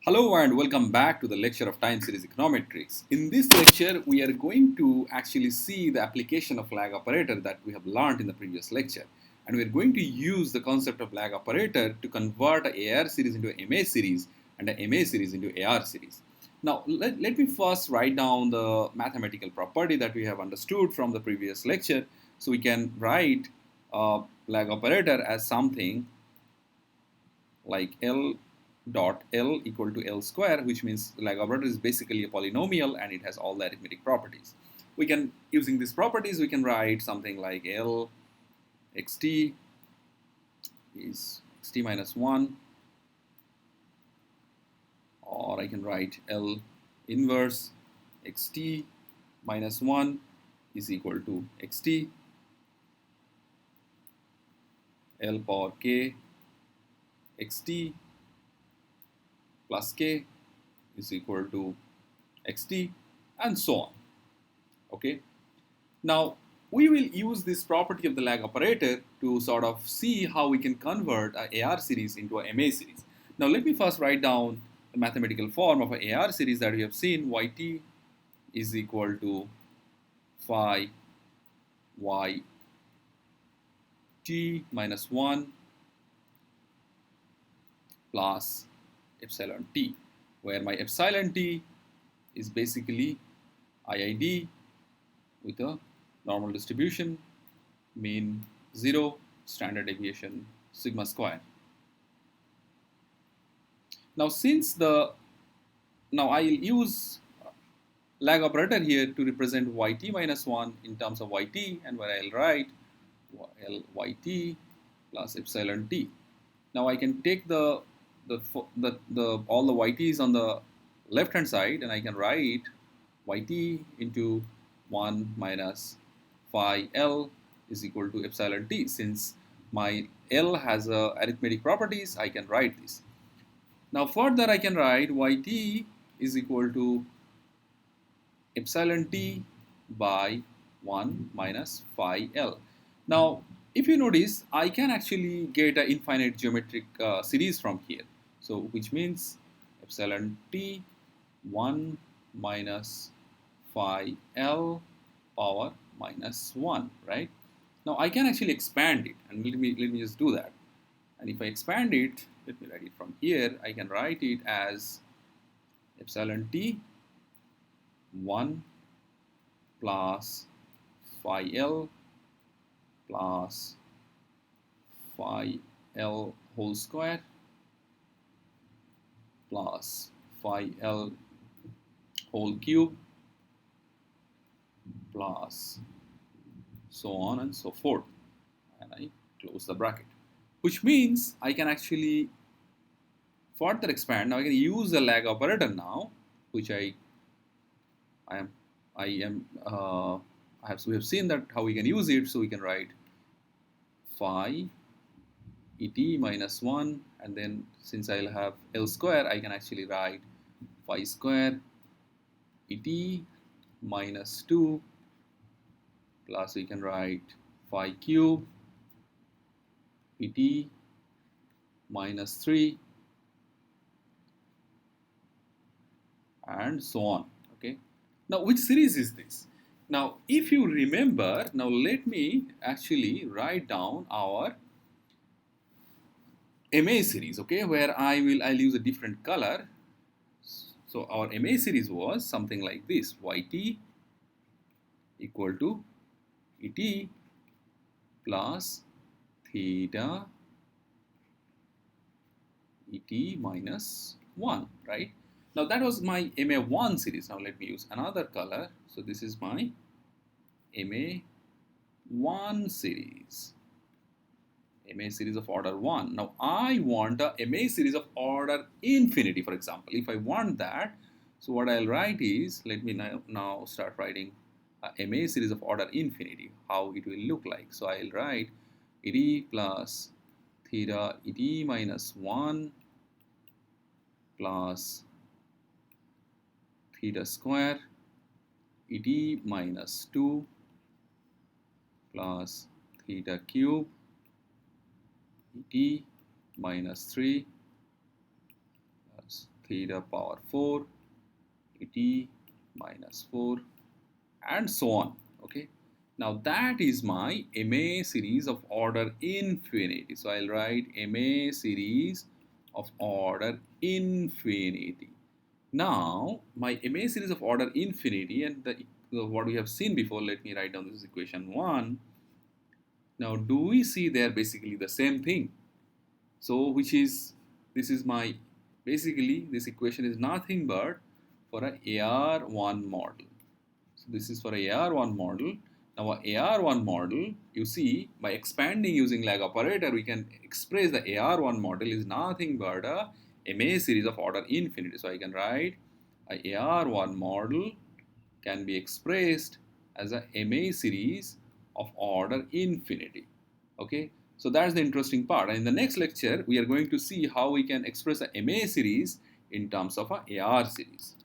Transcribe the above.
Hello and welcome back to the lecture of time series econometrics. In this lecture, we are going to actually see the application of lag operator that we have learned in the previous lecture. And we're going to use the concept of lag operator to convert a AR series into a MA series and a MA series into AR series. Now, let me first write down the mathematical property that we have understood from the previous lecture. So we can write lag operator as something like L dot L equal to L square, which means lag operator is basically a polynomial and it has all the arithmetic properties. We can, using these properties, we can write something like L xt is xt minus 1, or I can write L inverse xt minus 1 is equal to xt, L power k xt plus k is equal to xt, and so on. Okay. Now we will use this property of the lag operator to sort of see how we can convert a AR series into a MA series. Now let me first write down the mathematical form of an AR series that we have seen. Yt is equal to phi yt minus 1 plus epsilon t, where my epsilon t is basically IID with a normal distribution, mean 0, standard deviation sigma square. Now now I'll use lag operator here to represent yt minus 1 in terms of yt, and where I'll write yt plus epsilon t. Now I can take all the yt's on the left hand side, and I can write yt into 1 minus phi L is equal to epsilon t. Since my L has arithmetic properties, I can write this. Now further I can write yt is equal to epsilon t by 1 minus phi L. Now if you notice, I can actually get an infinite geometric series from here. So which means epsilon t 1 minus phi L power minus 1, right? Now I can actually expand it, and let me just do that. And if I expand it, let me write it from here, I can write it as epsilon t 1 plus phi L plus phi L whole square plus phi L whole cube plus so on and so forth, and I close the bracket, which means I can actually further expand. Now I can use the lag operator now, which we have seen that how we can use it. So we can write phi et minus 1, and then since I'll have L square, I can actually write phi square et minus 2 plus we can write phi cube et minus 3 and so on. Okay. Now which series is this? Now if you remember, now let me actually write down our MA series, okay, where I'll use a different color. So our MA series was something like this: yt equal to et plus theta et minus 1, right? Now that was my MA1 series. Now let me use another color. So this is my MA1 series. MA series of order 1. Now I want a MA series of order infinity, for example. If I want that, so what I'll write is, let me now start writing a MA series of order infinity, how it will look like. So I'll write et plus theta et minus 1 plus theta square et minus 2 plus theta cube et minus 3 plus theta power 4 at minus 4 and so on. Okay, now that is my MA series of order infinity. So I'll write MA series of order infinity. Now my MA series of order infinity and what we have seen before, let me write down this equation 1. Now do we see there basically the same thing? So which is, this is my, basically this equation is nothing but for a AR1 model. So this is for a AR1 model. Now a AR1 model, you see, by expanding using lag operator, we can express the AR1 model is nothing but a MA series of order infinity. So I can write a AR1 model can be expressed as a MA series of order infinity. Okay, so that's the interesting part. And in the next lecture, we are going to see how we can express a MA series in terms of a AR series.